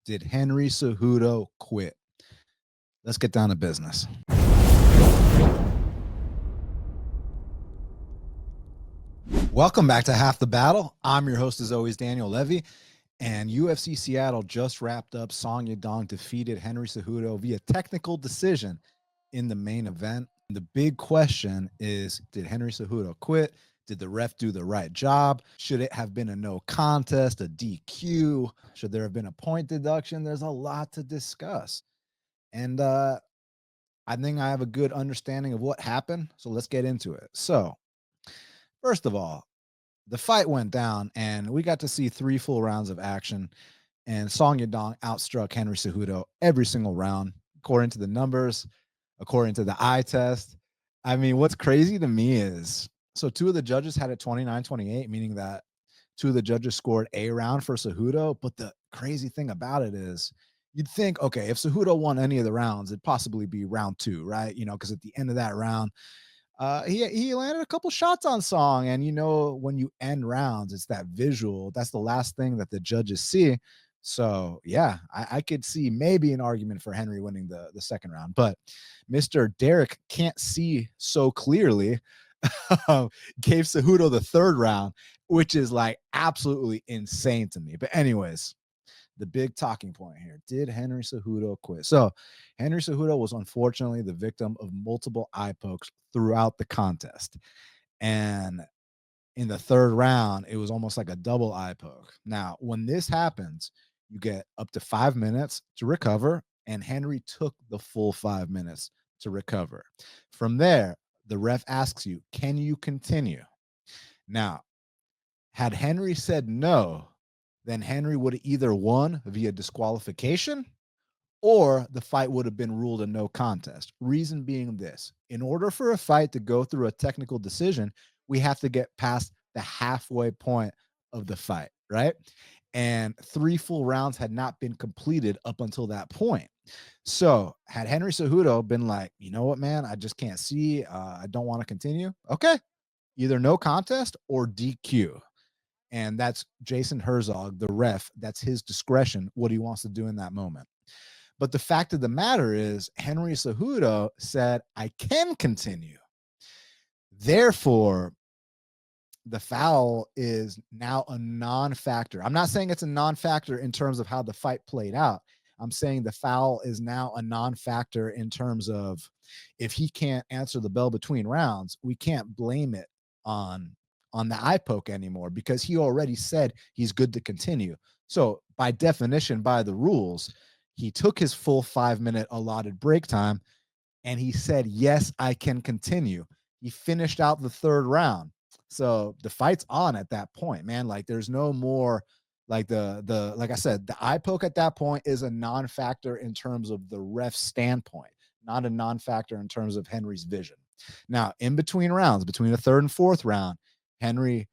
Did Henry Cejudo quit? Let's get down to business. Welcome back to Half the Battle. I'm your host, as always, Daniel Levy. And UFC Seattle just wrapped up. Song Yadong defeated Henry Cejudo via technical decision in the main event. The big question is, did Henry Cejudo quit? Did the ref do the right job? Should it have been a no contest, a DQ? Should there have been a point deduction? There's a lot to discuss. And I think I have a good understanding of what happened. So let's get into it. So first of all, the fight went down and we got to see 3 full rounds of action, and Song Yadong outstruck Henry Cejudo every single round, according to the numbers, according to the eye test. I mean, what's crazy to me is, so 2 of the judges had it 29-28, meaning that 2 of the judges scored a round for Cejudo. But the crazy thing about it is, you'd think, okay, if Cejudo won any of the rounds, it'd possibly be round 2, right? You know, because at the end of that round, he landed a couple shots on Song, and when you end rounds, it's that visual. That's the last thing that the judges see. So yeah, I could see maybe an argument for Henry winning the second round, but Mr. Derek can't see so clearly. Gave Cejudo the third round, which is like absolutely insane to me. But anyways, the big talking point here: did Henry Cejudo quit? So Henry Cejudo was unfortunately the victim of multiple eye pokes throughout the contest, and in the third round, it was almost like a double eye poke. Now, when this happens, you get up to 5 minutes to recover, and Henry took the full 5 minutes to recover. From there, the ref asks you, can you continue? Now, had Henry said no, then Henry would have either won via disqualification or the fight would have been ruled a no contest. Reason being this: in order for a fight to go through a technical decision, we have to get past the halfway point of the fight, right? And 3 full rounds had not been completed up until that point. So had Henry Cejudo been like, you know what, man, I just can't see, I don't want to continue. Okay, either no contest or DQ. And that's Jason Herzog, the ref. That's his discretion, what he wants to do in that moment. But the fact of the matter is, Henry Cejudo said, I can continue. Therefore, the foul is now a non-factor. I'm not saying it's a non-factor in terms of how the fight played out. I'm saying the foul is now a non-factor in terms of, if he can't answer the bell between rounds, we can't blame it on the eye poke anymore, because he already said he's good to continue. So by definition, by the rules, he took his full 5-minute allotted break time and he said, yes, I can continue. He finished out the third round. So the fight's on at that point, man. Like, there's no more, like, like I said, the eye poke at that point is a non-factor in terms of the ref's standpoint, not a non-factor in terms of Henry's vision. Now, in between rounds, between the third and fourth round, Henry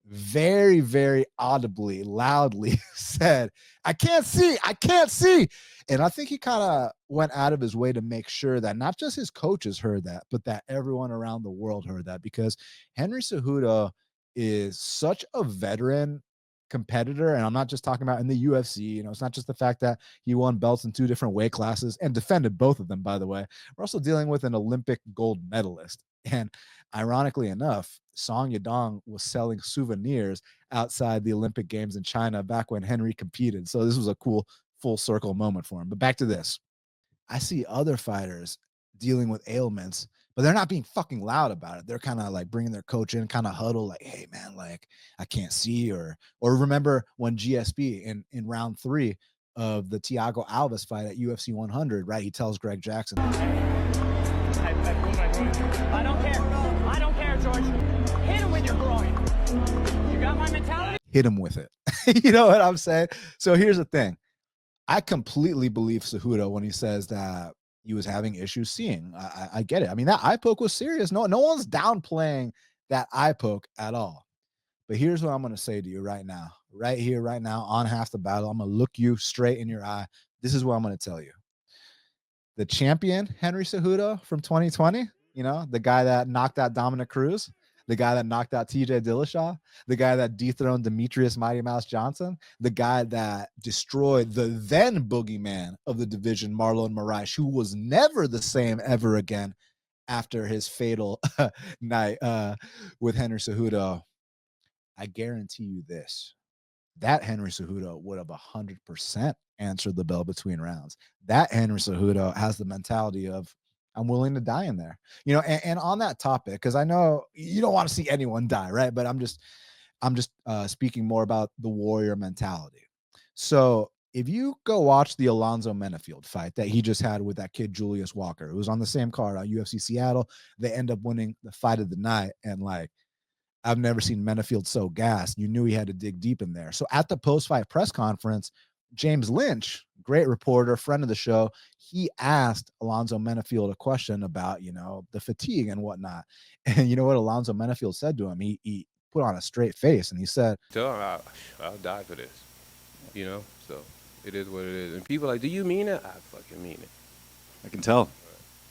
very, very audibly, loudly said, I can't see, I can't see. And I think he kind of went out of his way to make sure that not just his coaches heard that, but that everyone around the world heard that, because Henry Cejudo is such a veteran competitor. And I'm not just talking about in the UFC. It's not just the fact that he won belts in 2 different weight classes and defended both of them, by the way. We're also dealing with an Olympic gold medalist. And ironically enough, Song Yadong was selling souvenirs outside the Olympic Games in China back when Henry competed. So this was a cool full circle moment for him. But back to this. I see other fighters dealing with ailments, but they're not being fucking loud about it. They're kind of like bringing their coach in, kind of huddle, like, hey man, like, I can't see. Or remember when GSP in round 3 of the Thiago Alves fight at UFC 100, right? He tells Greg Jackson, I don't care. I don't care, George. Hit him with your groin. You got my mentality? Hit him with it. You know what I'm saying? So here's the thing. I completely believe Cejudo when he says that he was having issues seeing. I get it. I mean, that eye poke was serious. No one's downplaying that eye poke at all. But here's what I'm going to say to you right now, right here, right now, on Half the Battle. I'm going to look you straight in your eye. This is what I'm going to tell you. The champion, Henry Cejudo from 2020, the guy that knocked out Dominic Cruz, the guy that knocked out TJ Dillashaw, the guy that dethroned Demetrius Mighty Mouse Johnson, the guy that destroyed the then boogeyman of the division, Marlon Moraes, who was never the same ever again after his fatal night with Henry Cejudo. I guarantee you this, that Henry Cejudo would have 100% answered the bell between rounds. That Henry Cejudo has the mentality of, I'm willing to die in there. You know, and on that topic, because I know you don't want to see anyone die, right? But I'm just speaking more about the warrior mentality. So if you go watch the Alonzo Menafield fight that he just had with that kid Julius Walker, it was on the same card on UFC Seattle. They end up winning the fight of the night, and like, I've never seen Menafield so gassed. You knew he had to dig deep in there. So at the post-fight press conference, James Lynch, great reporter, friend of the show, he asked Alonzo Menafield a question about, you know, the fatigue and whatnot. And you know what Alonzo Menafield said to him? He put on a straight face and he said, I'll die for this, you know? So it is what it is. And people are like, do you mean it? I fucking mean it. I can tell.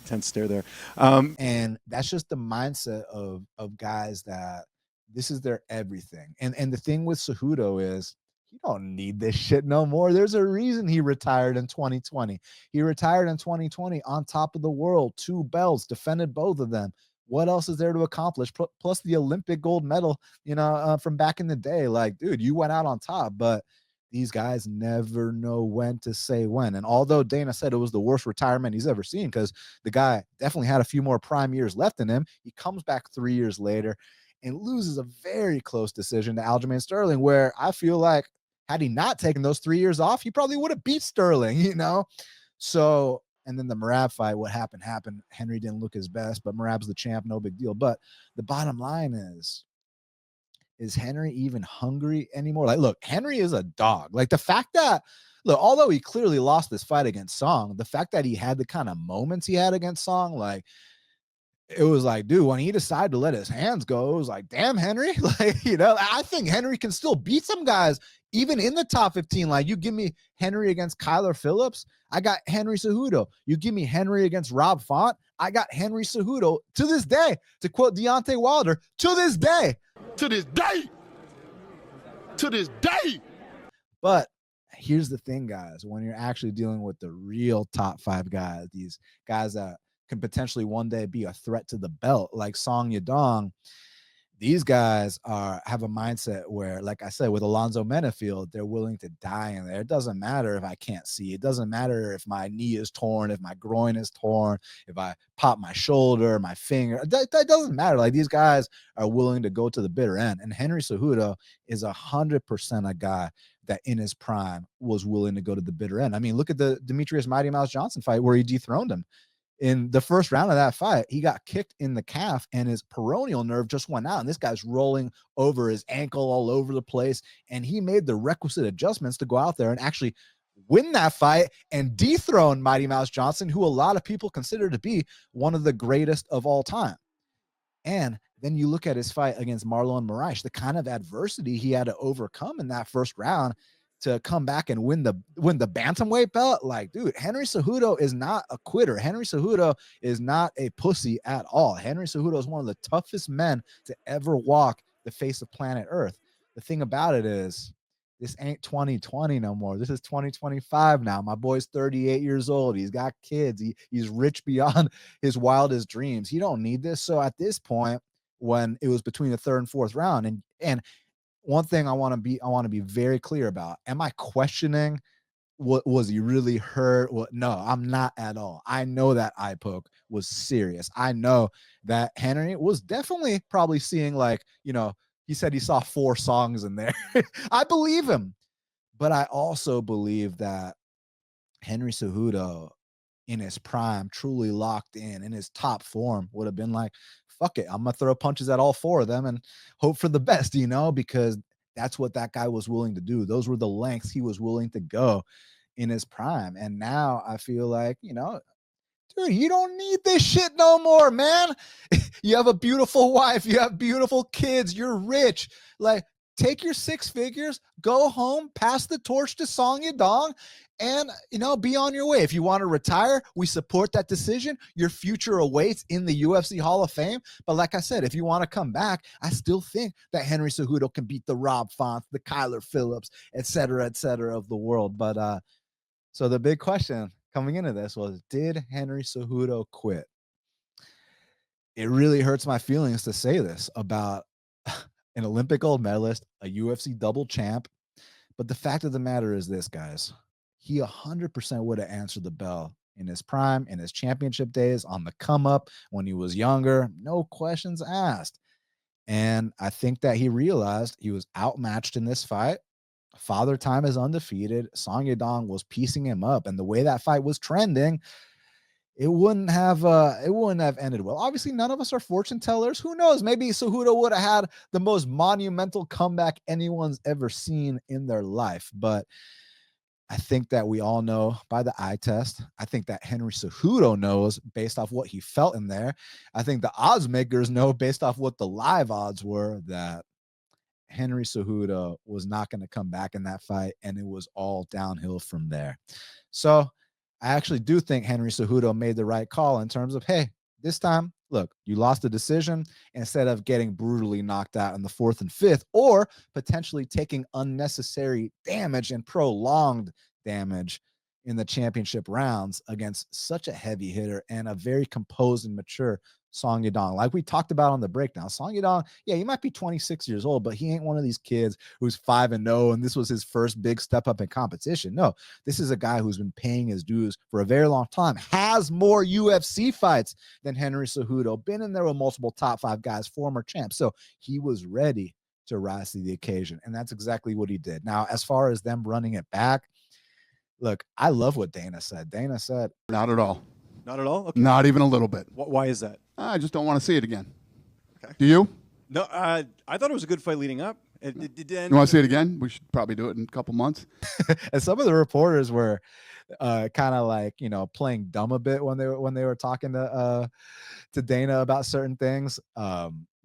Intense stare there. And that's just the mindset of guys that this is their everything. And the thing with Cejudo is he don't need this shit no more. There's a reason he retired in 2020. He retired in 2020 on top of the world, 2 belts, defended both of them. What else is there to accomplish? Plus the Olympic gold medal, you know, from back in the day. Like, dude, you went out on top, but these guys never know when to say when. And although Dana said it was the worst retirement he's ever seen, because the guy definitely had a few more prime years left in him, he comes back 3 years later and loses a very close decision to Aljamain Sterling, where I feel like had he not taken those 3 years off, he probably would have beat Sterling, you know? So, and then the Merab fight, what happened. Henry didn't look his best, but Merab's the champ, no big deal. But the bottom line is Henry even hungry anymore? Like, look, Henry is a dog. Like, the fact that, look, although he clearly lost this fight against Song, the fact that he had the kind of moments he had against Song, like, it was like, dude, when he decided to let his hands go, it was like, damn, Henry. Like, you know, I think Henry can still beat some guys, even in the top 15. Like, you give me Henry against Kyler Phillips, I got Henry Cejudo. You give me Henry against Rob Font, I got Henry Cejudo to this day. To quote Deontay Wilder, to this day. To this day. To this day. But here's the thing, guys. When you're actually dealing with the real top 5 guys, these guys that can potentially one day be a threat to the belt, like Song Yadong, these guys have a mindset where, like I said, with Alonzo Menafield, they're willing to die in there. It doesn't matter if I can't see. It doesn't matter if my knee is torn, if my groin is torn, if I pop my shoulder, my finger. That doesn't matter. Like, these guys are willing to go to the bitter end. And Henry Cejudo is 100% a guy that in his prime was willing to go to the bitter end. I mean, look at the Demetrius Mighty Mouse Johnson fight where he dethroned him. In the first round of that fight, he got kicked in the calf and his peroneal nerve just went out. And this guy's rolling over his ankle all over the place. And he made the requisite adjustments to go out there and actually win that fight and dethrone Mighty Mouse Johnson, who a lot of people consider to be one of the greatest of all time. And then you look at his fight against Marlon Moraes, the kind of adversity he had to overcome in that first round to come back and win the bantamweight belt. Like, dude, Henry Cejudo is not a quitter. Henry Cejudo is not a pussy at all. Henry Cejudo is one of the toughest men to ever walk the face of planet Earth. The thing about it is, this ain't 2020 no more. This is 2025 now. My boy's 38 years old. He's got kids. He's rich beyond his wildest dreams. He don't need this. So at this point, when it was between the 3rd and 4th round, and one thing I want to be very clear about. Am I questioning what was he really hurt? What? No, I'm not at all. I know that eye poke was serious. I know that Henry was definitely probably seeing, like, you know, he said he saw 4 songs in there. I believe him. But I also believe that Henry Cejudo in his prime, truly locked in his top form, would have been like, fuck it, I'm gonna throw punches at all 4 of them and hope for the best, you know, because that's what that guy was willing to do. Those were the lengths he was willing to go in his prime. And now I feel like, you know, dude, you don't need this shit no more, man. You have a beautiful wife, you have beautiful kids, you're rich. Like, take your 6 figures, go home, pass the torch to Song Yadong, and, be on your way. If you want to retire, we support that decision. Your future awaits in the UFC Hall of Fame. But like I said, if you want to come back, I still think that Henry Cejudo can beat the Rob Fonts, the Kyler Phillips, et cetera, of the world. But so the big question coming into this was, did Henry Cejudo quit? It really hurts my feelings to say this about an Olympic gold medalist, a UFC double champ. But the fact of the matter is this, guys. He 100% would have answered the bell in his prime, in his championship days, on the come up when he was younger. No questions asked. And I think that he realized he was outmatched in this fight. Father Time is undefeated. Song Yadong was piecing him up. And the way that fight was trending, it wouldn't have ended well. Obviously, none of us are fortune tellers. Who knows? Maybe Cejudo would have had the most monumental comeback anyone's ever seen in their life. But I think that we all know by the eye test. I think that Henry Cejudo knows based off what he felt in there. I think the odds makers know based off what the live odds were that Henry Cejudo was not going to come back in that fight, and it was all downhill from there. So I actually do think Henry Cejudo made the right call in terms of, hey, this time, look, you lost the decision instead of getting brutally knocked out in the 4th and 5th, or potentially taking unnecessary damage and prolonged damage in the championship rounds against such a heavy hitter and a very composed and mature Song Yadong. Like we talked about on the breakdown, Song Yadong, yeah, he might be 26 years old, but he ain't one of these kids who's 5-0 and this was his first big step up in competition. No, this is a guy who's been paying his dues for a very long time, has more UFC fights than Henry Cejudo, been in there with multiple top 5 guys, former champ. So he was ready to rise to the occasion, and that's exactly what he did. Now, as far as them running it back, look, I love what Dana said. Dana said, Not at all. Not at all? Okay. Not even a little bit. Why is that? I just don't want to see it again. Okay. Do you? No, I thought it was a good fight leading up. It You want to see it again? We should probably do it in a couple months. and some of the reporters were kind of like, playing dumb a bit when they were talking to Dana about certain things.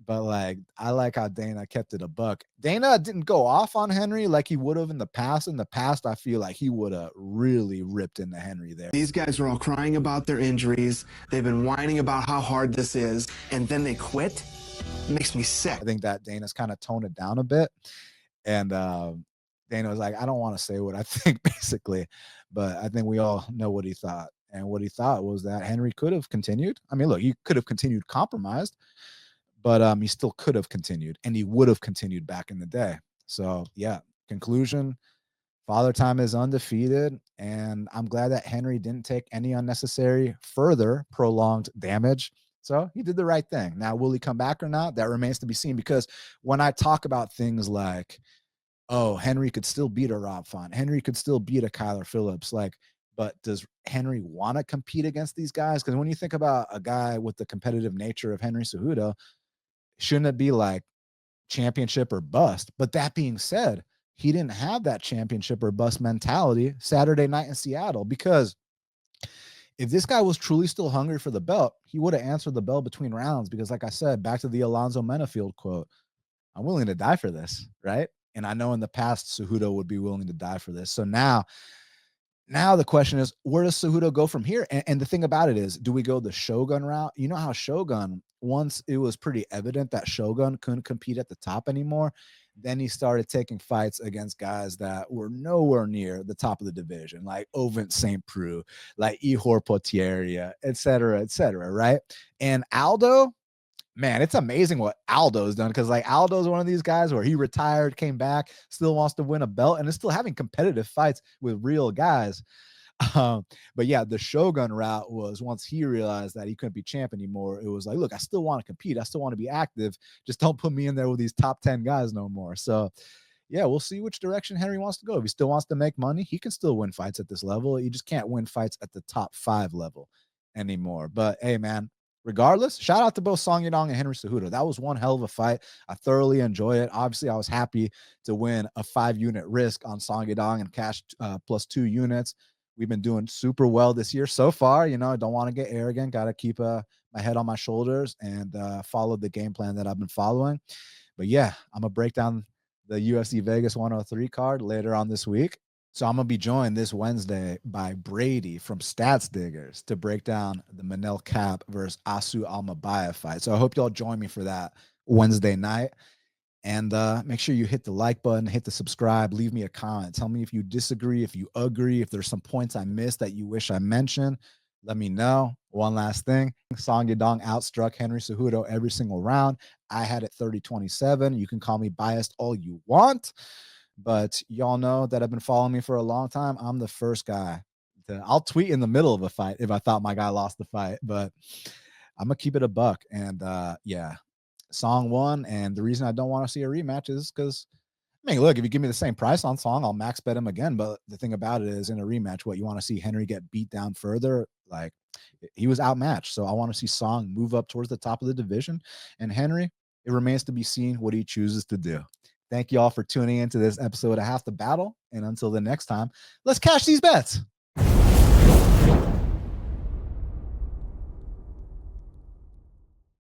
But like, I like how Dana kept it a buck. Dana didn't go off on Henry like he would have in the past. In the past, I feel like he would have really ripped into Henry there. These guys are all crying about their injuries. They've been whining about how hard this is, and then they quit. It makes me sick. I think that Dana's kind of toned it down a bit. And Dana was like, I don't want to say what I think, basically. But I think we all know what he thought. And what he thought was that Henry could have continued. I mean, look, he could have continued compromised, but he still could have continued, and he would have continued back in the day. So yeah, conclusion, Father Time is undefeated, and I'm glad that Henry didn't take any unnecessary further prolonged damage. So he did the right thing. Now, will he come back or not? That remains to be seen, because when I talk about things like, oh, Henry could still beat a Rob Font, Henry could still beat a Kyler Phillips, like, but does Henry want to compete against these guys? Because when you think about a guy with the competitive nature of Henry Cejudo, shouldn't it be like championship or bust? But that being said, he didn't have that championship or bust mentality Saturday night in Seattle, because if this guy was truly still hungry for the belt, he would have answered the bell between rounds. Because like I said, back to the Alonzo Menafield quote, I'm willing to die for this, right? And I know in the past, Cejudo would be willing to die for this. So now the question is, where does Cejudo go from here? And the thing about it is, do we go the Shogun route? You know how Shogun, once it was pretty evident that Shogun couldn't compete at the top anymore, then he started taking fights against guys that were nowhere near the top of the division, like Ovin St. Preux, like Ihor Potieria, et cetera, right? And Aldo, man, it's amazing what Aldo's done, because like Aldo's one of these guys where he retired, came back, still wants to win a belt, and is still having competitive fights with real guys. But yeah, the Shogun route was, once he realized that he couldn't be champ anymore, it was like, look, I still want to compete, I still want to be active, just don't put me in there with these top 10 guys no more. So yeah, we'll see which direction Henry wants to go. If he still wants to make money, he can still win fights at this level. You just can't win fights at the top 5 level anymore. But hey, man, regardless, shout out to both Song Yadong and Henry Cejudo. That was one hell of a fight. I thoroughly enjoy it. Obviously, I was happy to win a 5-unit risk on Song Yadong and cash plus 2 units. We've been doing super well this year so far. I don't want to get arrogant. Got to keep my head on my shoulders and follow the game plan that I've been following. But yeah, I'm going to break down the UFC Vegas 103 card later on this week. So I'm gonna be joined this Wednesday by Brady from Stats Diggers to break down the Manel Cap versus Asu Almabaya fight. So I hope y'all join me for that Wednesday night. And make sure you hit the like button, hit the subscribe, leave me a comment. Tell me if you disagree, if you agree, if there's some points I missed that you wish I mentioned. Let me know. One last thing. Song Yadong outstruck Henry Cejudo every single round. I had it 30-27. You can call me biased all you want, but y'all know that have been following me for a long time. I'm the first guy I'll tweet in the middle of a fight if I thought my guy lost the fight, but I'm gonna keep it a buck. And yeah, Song won, and the reason I don't want to see a rematch is because, I mean, look, if you give me the same price on Song, I'll max bet him again. But the thing about it is, in a rematch, what you want to see Henry get beat down further? Like, he was outmatched. So I want to see Song move up towards the top of the division. And Henry, it remains to be seen what he chooses to do. Thank you all for tuning into this episode of Half the Battle. And until the next time, let's cash these bets.